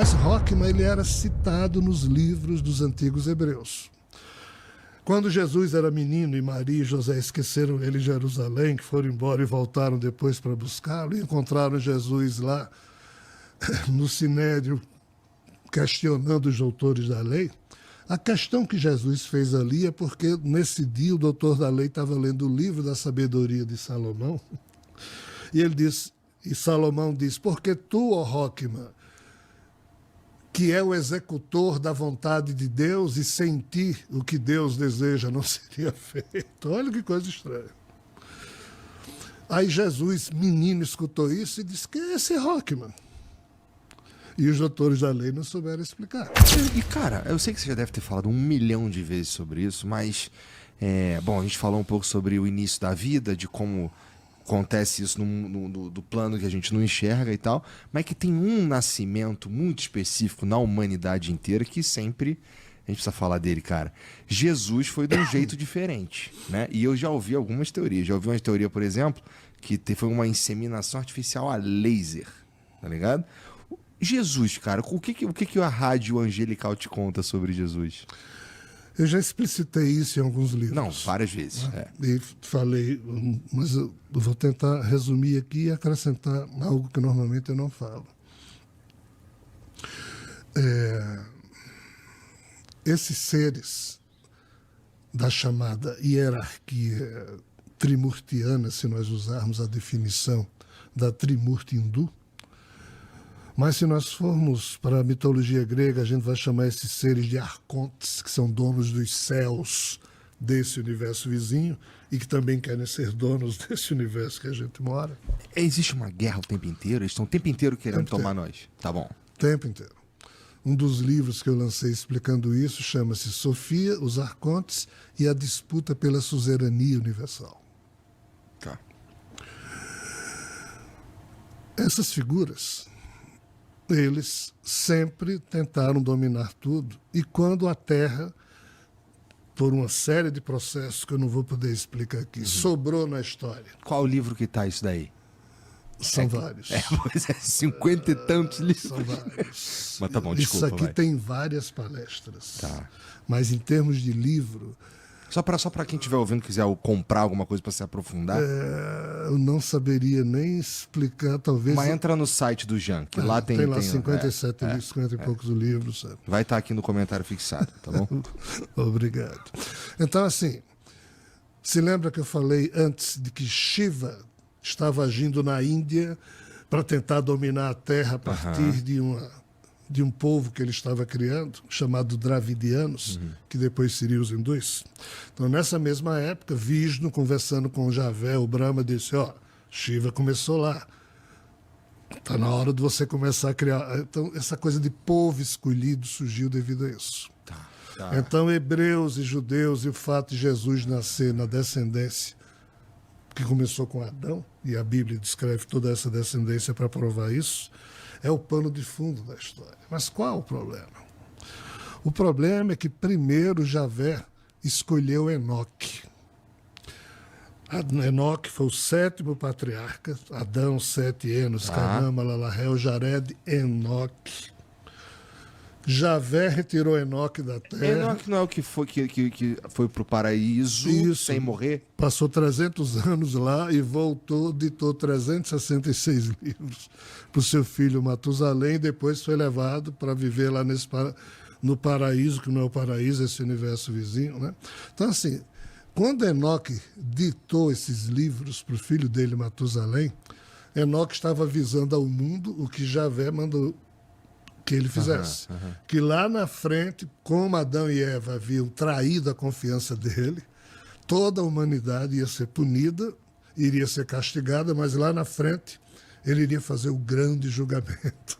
Mas Rockman, ele era citado nos livros dos antigos hebreus. Quando Jesus era menino e Maria e José esqueceram ele em Jerusalém, que foram embora e voltaram depois para buscá-lo, e encontraram Jesus lá no Sinédrio, questionando os doutores da lei, a questão que Jesus fez ali é porque nesse dia o doutor da lei estava lendo o livro da sabedoria de Salomão, e ele disse, e Salomão diz, porque tu, ó Rockman, que é o executor da vontade de Deus, e sem ti o que Deus deseja não seria feito. Olha que coisa estranha. Aí Jesus, menino, escutou isso e disse, que é esse Rockman? E os doutores da lei não souberam explicar. E, cara, eu sei que você já deve ter falado 1 milhão de vezes sobre isso, mas, bom, a gente falou um pouco sobre o início da vida, de como acontece isso do plano que a gente não enxerga e tal, mas que tem um nascimento muito específico na humanidade inteira que sempre a gente precisa falar dele, cara. Jesus foi de um jeito diferente, né? E eu já ouvi algumas teorias. Já ouvi uma teoria, por exemplo, que foi uma inseminação artificial a laser, tá ligado? Jesus, cara, o que a rádio angelical te conta sobre Jesus? Eu já explicitei isso em alguns livros. Não, várias vezes. E falei, mas eu vou tentar resumir aqui e acrescentar algo que normalmente eu não falo. Esses seres da chamada hierarquia trimurtiana, se nós usarmos a definição da Trimurti hindu, mas se nós formos para a mitologia grega, a gente vai chamar esses seres de arcontes, que são donos dos céus desse universo vizinho e que também querem ser donos desse universo que a gente mora. Existe uma guerra o tempo inteiro? Eles estão o tempo inteiro querendo tomar nós. Tá bom. O tempo inteiro. Um dos livros que eu lancei explicando isso chama-se Sofia, os Arcontes e a disputa pela suzerania universal. Tá. Essas figuras, eles sempre tentaram dominar tudo. E quando a Terra, por uma série de processos que eu não vou poder explicar aqui, sobrou na história. Qual o livro que tá isso daí? São vários. Pois é, 50 e tantos livros. São vários. Mas tá bom, desculpa. Isso aqui vai. tem várias palestras. Tá. Mas em termos de livro, Só pra quem estiver ouvindo quiser comprar alguma coisa pra se aprofundar. eu não saberia nem explicar, talvez. Mas entra no site do Jean, que lá tem... Tem lá 57 livros, 50 e poucos livros. Sabe? Vai estar aqui no comentário fixado, tá bom? Obrigado. Então, assim, se lembra que eu falei antes de que Shiva estava agindo na Índia para tentar dominar a Terra a partir de um povo que ele estava criando, chamado Dravidianos, que depois seriam os hindus. Então, nessa mesma época, Vishnu, conversando com Javé, o Brahma, disse, Shiva começou lá. Está na hora de você começar a criar... Então, essa coisa de povo escolhido surgiu devido a isso. Tá. Então, hebreus e judeus, e o fato de Jesus nascer na descendência que começou com Adão, e a Bíblia descreve toda essa descendência para provar isso, é o pano de fundo da história. Mas qual o problema? O problema é que primeiro Javé escolheu Enoque. Enoque foi o 7º patriarca, Adão, 7, Enos, Canaã, Malalahel, Jared, Enoque. Javé retirou Enoque da terra. Enoque não é o que foi pro paraíso sem morrer? Passou 300 anos lá e voltou, ditou 366 livros para o seu filho Matusalém, e depois foi levado para viver lá no paraíso, que não é o paraíso, esse universo vizinho, né? Então, assim, quando Enoque ditou esses livros para o filho dele, Matusalém, Enoque estava avisando ao mundo o que Javé mandou que ele fizesse. Que lá na frente, como Adão e Eva haviam traído a confiança dele, toda a humanidade ia ser punida, iria ser castigada, mas lá na frente ele iria fazer o grande julgamento,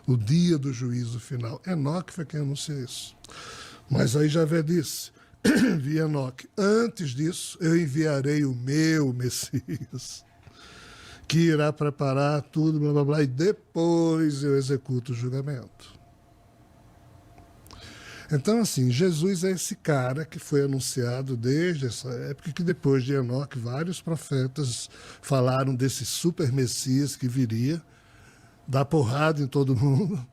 o dia do juízo final. Enoque foi quem anunciou isso. Mas aí Javé disse, vi Enoque, antes disso eu enviarei o meu Messias, que irá preparar tudo, blá, blá, blá, e depois eu executo o julgamento. Então, assim, Jesus é esse cara que foi anunciado desde essa época, que depois de Enoque, vários profetas falaram desse super Messias que viria, dar porrada em todo mundo,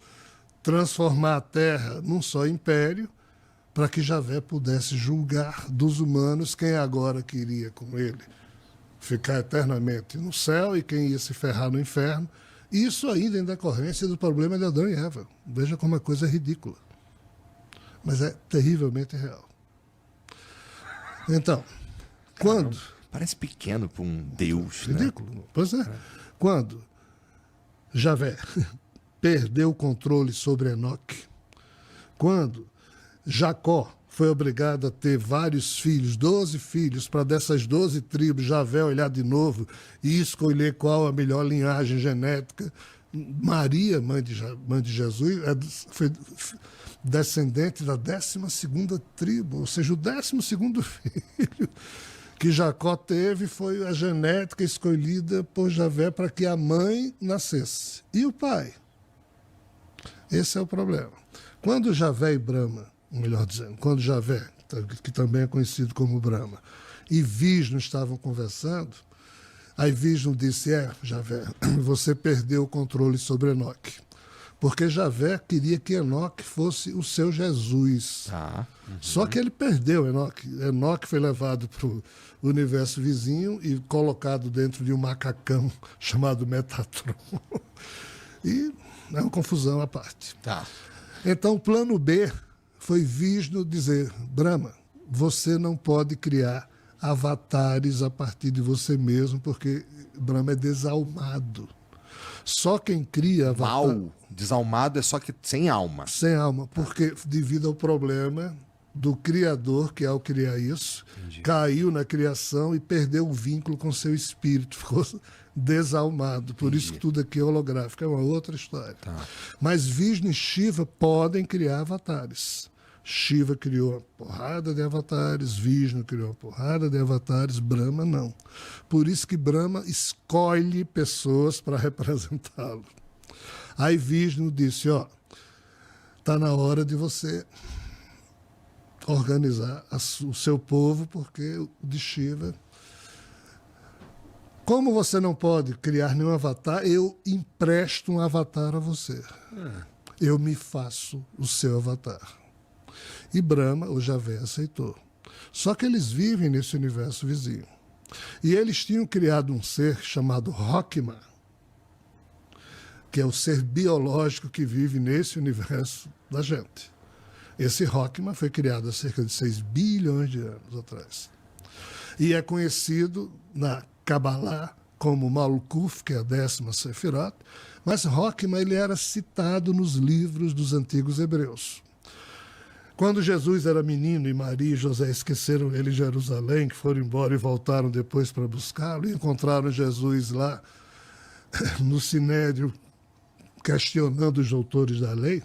transformar a terra num só império, para que Javé pudesse julgar dos humanos quem agora queria com ele ficar eternamente no céu e quem ia se ferrar no inferno. Isso ainda em decorrência do problema de Adão e Eva. Veja como a coisa é ridícula. Mas é terrivelmente real. Então, quando... Parece pequeno para um Deus, né? Ridículo. Pois é. Quando Javé perdeu o controle sobre Enoque, quando Jacó foi obrigado a ter vários filhos, 12 filhos, para dessas 12 tribos Javé olhar de novo e escolher qual a melhor linhagem genética. Maria, mãe de Jesus, foi descendente da 12ª tribo, ou seja, o 12º filho que Jacó teve foi a genética escolhida por Javé para que a mãe nascesse. E o pai? Esse é o problema. Quando Javé e Brahma, melhor dizendo, quando Javé, que também é conhecido como Brahma, e Vishnu estavam conversando, aí Vishnu disse, Javé, você perdeu o controle sobre Enoque. Porque Javé queria que Enoque fosse o seu Jesus. Só que ele perdeu Enoque. Enoque foi levado para o universo vizinho e colocado dentro de um macacão chamado Metatron. E é uma confusão à parte. Então, o plano B foi Vishnu dizer, Brahma, você não pode criar avatares a partir de você mesmo, porque Brahma é desalmado. Só quem cria avatar... Mal, desalmado é só que sem alma. Sem alma, porque devido ao problema do Criador, que ao criar isso, caiu na criação e perdeu o vínculo com seu espírito, ficou desalmado. Por isso que tudo aqui é holográfico, é uma outra história. Mas Vishnu e Shiva podem criar avatares. Shiva criou uma porrada de avatares, Vishnu criou uma porrada de avatares, Brahma não. Por isso que Brahma escolhe pessoas para representá-lo. Aí Vishnu disse, está na hora de você organizar o seu povo, porque o de Shiva... Como você não pode criar nenhum avatar, eu empresto um avatar a você. Eu me faço o seu avatar. E Brahma, o Javé, aceitou. Só que eles vivem nesse universo vizinho. E eles tinham criado um ser chamado Rockma, que é o ser biológico que vive nesse universo da gente. Esse Rockma foi criado há cerca de 6 bilhões de anos atrás. E é conhecido na Kabbalah como Malkuth, que é a 10ª Sefirot, mas Rockma ele era citado nos livros dos antigos hebreus. Quando Jesus era menino e Maria e José esqueceram ele em Jerusalém, que foram embora e voltaram depois para buscá-lo, e encontraram Jesus lá no Sinédrio, questionando os doutores da lei,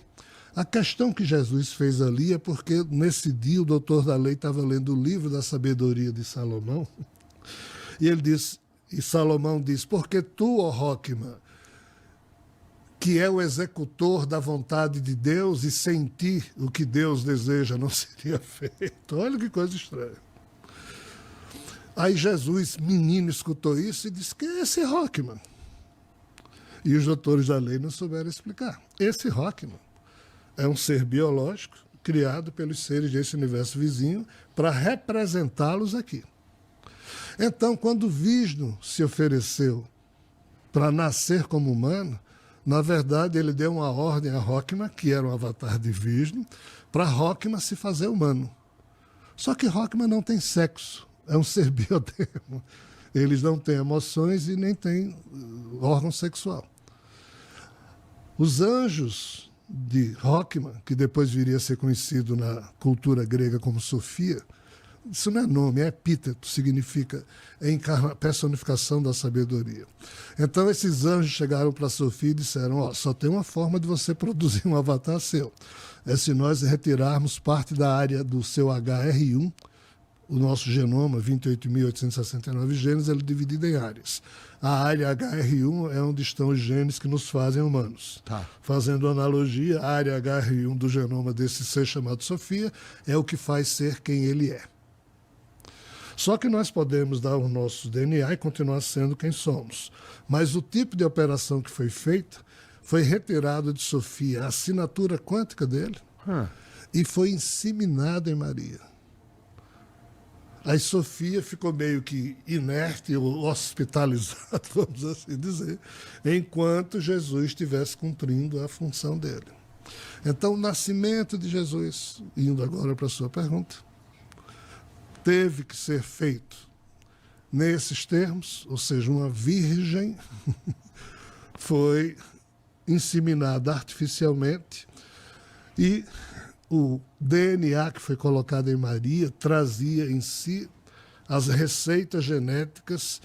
a questão que Jesus fez ali é porque nesse dia o doutor da lei estava lendo o livro da sabedoria de Salomão, e ele disse, e Salomão diz, porque tu, ó Rockma, que é o executor da vontade de Deus, e sem ti o que Deus deseja não seria feito. Olha que coisa estranha. Aí Jesus, menino, escutou isso e disse, que é esse Rockman? E os doutores da lei não souberam explicar. Esse Rockman é um ser biológico criado pelos seres desse universo vizinho para representá-los aqui. Então, quando Vishnu se ofereceu para nascer como humano, na verdade, ele deu uma ordem a Rockma, que era um avatar de Vishnu, para Rockma se fazer humano. Só que Rockma não tem sexo, é um ser biodermo. Eles não têm emoções e nem têm órgão sexual. Os anjos de Rockma, que depois viria a ser conhecido na cultura grega como Sofia, isso não é nome, é epíteto, significa personificação da sabedoria. Então esses anjos chegaram para Sofia e disseram, só tem uma forma de você produzir um avatar seu, é se nós retirarmos parte da área do seu HR1, o nosso genoma, 28.869 genes, ele é dividido em áreas. A área HR1 é onde estão os genes que nos fazem humanos. Fazendo analogia, a área HR1 do genoma desse ser chamado Sofia é o que faz ser quem ele é. Só que nós podemos dar o nosso DNA e continuar sendo quem somos. Mas o tipo de operação que foi feita foi retirado de Sofia a assinatura quântica dele e foi inseminado em Maria. Aí Sofia ficou meio que inerte ou hospitalizada, vamos assim dizer, enquanto Jesus estivesse cumprindo a função dele. Então, o nascimento de Jesus, indo agora para a sua pergunta, teve que ser feito nesses termos, ou seja, uma virgem foi inseminada artificialmente e o DNA que foi colocado em Maria trazia em si as receitas genéticas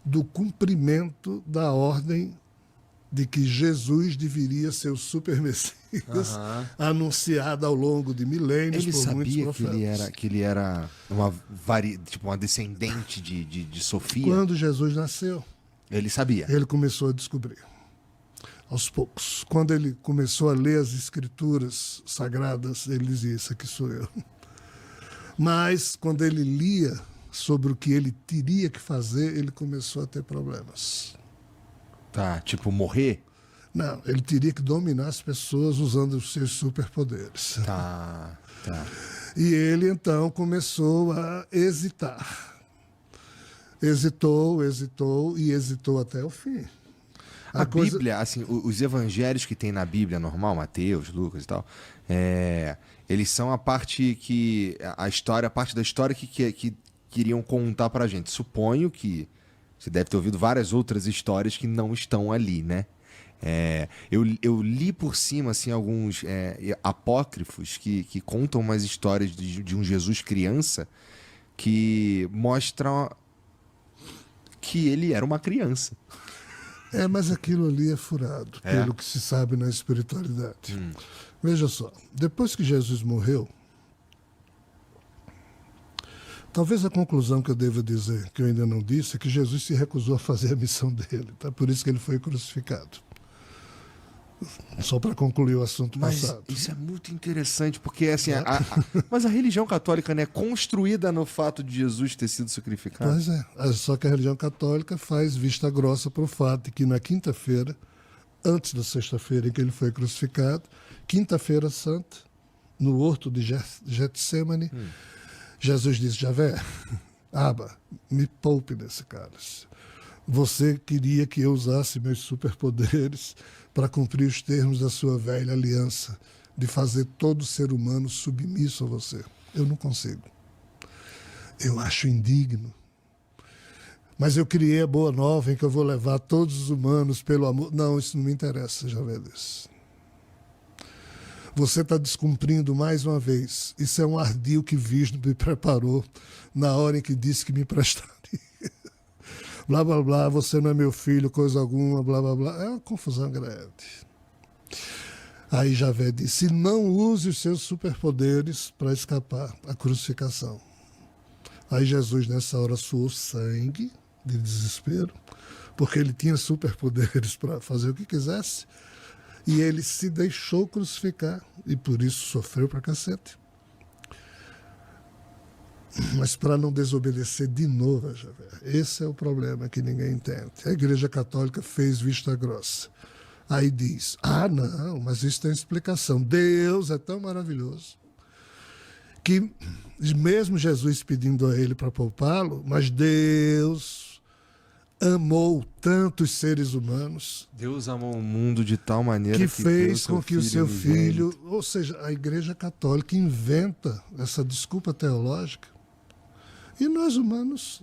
do cumprimento da ordem de que Jesus deveria ser o super Messias anunciado ao longo de milênios por muitos profetas. Ele sabia que ele era uma descendente de Sofia? Quando Jesus nasceu, ele sabia. Ele começou a descobrir. Aos poucos. Quando ele começou a ler as escrituras sagradas, ele dizia, isso aqui sou eu. Mas, quando ele lia sobre o que ele teria que fazer, ele começou a ter problemas. Tá, tipo, morrer? Não, ele teria que dominar as pessoas usando os seus superpoderes. Tá. E ele, então, começou a hesitar. Hesitou e hesitou até o fim. A Bíblia, assim, os evangelhos que tem na Bíblia normal, Mateus, Lucas e tal, eles são a parte que... a parte da história que queriam contar pra gente. Suponho que você deve ter ouvido várias outras histórias que não estão ali, né? Eu li por cima, assim, alguns apócrifos que contam umas histórias de um Jesus criança que mostram que ele era uma criança. Mas aquilo ali é furado, pelo que se sabe na espiritualidade. Veja só, depois que Jesus morreu, talvez a conclusão que eu devo dizer, que eu ainda não disse, é que Jesus se recusou a fazer a missão dele. Tá? Por isso que ele foi crucificado. Só para concluir o assunto passado. Isso é muito interessante, porque assim, mas a religião católica, né, é construída no fato de Jesus ter sido sacrificado. Pois é, só que a religião católica faz vista grossa para o fato de que na quinta-feira, antes da sexta-feira em que ele foi crucificado, quinta-feira santa, no horto de Getsêmani, Jesus disse, Javé, Aba, me poupe desse cálice. Você queria que eu usasse meus superpoderes para cumprir os termos da sua velha aliança, de fazer todo ser humano submisso a você. Eu não consigo. Eu acho indigno. Mas eu criei a boa nova em que eu vou levar todos os humanos pelo amor. Não, isso não me interessa, Javé disse. Você está descumprindo mais uma vez. Isso é um ardil que Vishnu me preparou na hora em que disse que me prestaria. Blá, blá, blá, você não é meu filho, coisa alguma, blá, blá, blá. É uma confusão grande. Aí Javé disse, não use os seus superpoderes para escapar à crucificação. Aí Jesus, nessa hora, suou sangue de desespero, porque ele tinha superpoderes para fazer o que quisesse, e ele se deixou crucificar, e por isso sofreu pra cacete. Mas para não desobedecer de novo a Javé. Esse é o problema que ninguém entende. A Igreja Católica fez vista grossa. Aí diz, não, mas isso tem explicação. Deus é tão maravilhoso que mesmo Jesus pedindo a ele para poupá-lo, mas Deus amou tantos seres humanos. Deus amou o mundo de tal maneira que fez com que o seu filho, ou seja, a Igreja Católica inventa essa desculpa teológica. E nós humanos,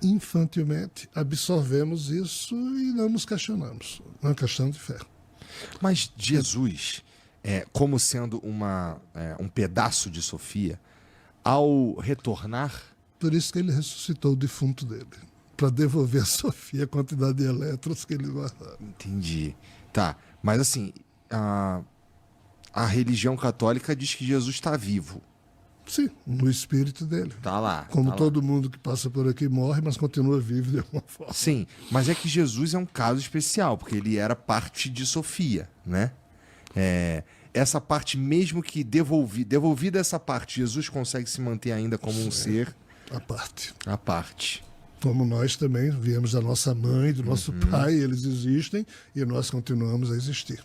infantilmente, absorvemos isso e não nos questionamos. É uma questão de fé. Mas Jesus, como sendo um pedaço de Sofia, ao retornar... Por isso que ele ressuscitou o defunto dele, para devolver a Sofia a quantidade de elétrons que ele guardava. Entendi. Tá, mas assim, a religião católica diz que Jesus está vivo. Sim, no espírito dele. Tá lá. Como todo mundo que passa por aqui morre, mas continua vivo de alguma forma. Sim, mas é que Jesus é um caso especial, porque ele era parte de Sofia, né? Essa parte, mesmo que devolvida essa parte, Jesus consegue se manter ainda como um ser... A parte. A parte. como nós também viemos da nossa mãe, do nosso pai, eles existem e nós continuamos a existir.